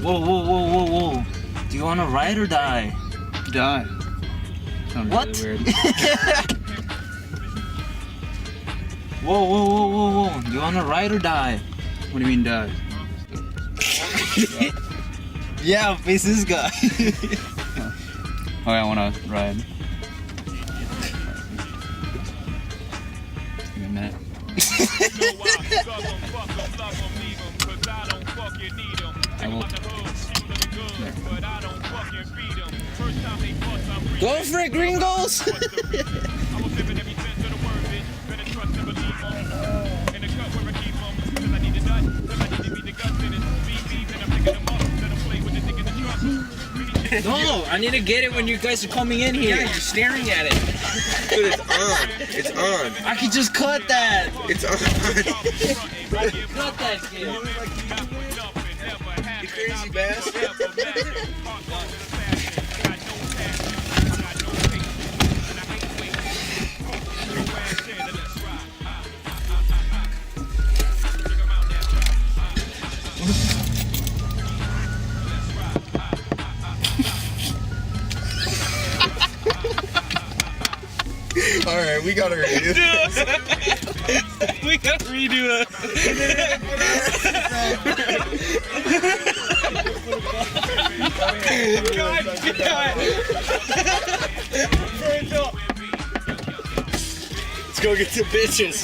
Whoa, whoa, whoa, whoa, whoa. Do you want to ride or die? Die. Sounds What? really weird. Whoa, whoa, whoa, whoa, whoa. Do you want to ride or die? What do you mean die? Yeah, face this guy. Oh, I want to ride. Give me a minute. I will. There. Go for it, gringos! No, I need to get it when you guys are coming in here. Yeah, you're staring at it. Dude, it's on. It's on. I can just cut that. It's on. Cut that kid. You crazy bastard. Alright, we gotta redo this. We gotta redo it. God, Let's go get the bitches.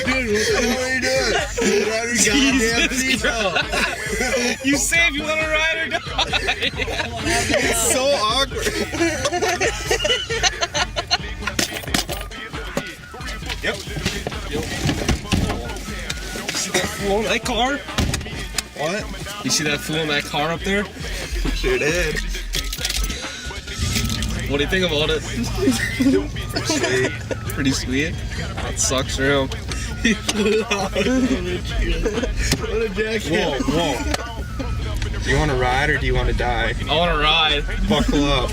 Dude, what the hell are you doing? Goddamn people. You say if you want to ride or die. It's so awkward. Yep. See that fool in that car? What? You see that fool in that car up there? Sure did. What do you think about it? Sweet. Pretty sweet. That sucks for him. What a jackhammer. Whoa, whoa. Do you want to ride or do you want to die? I want to ride. Buckle up.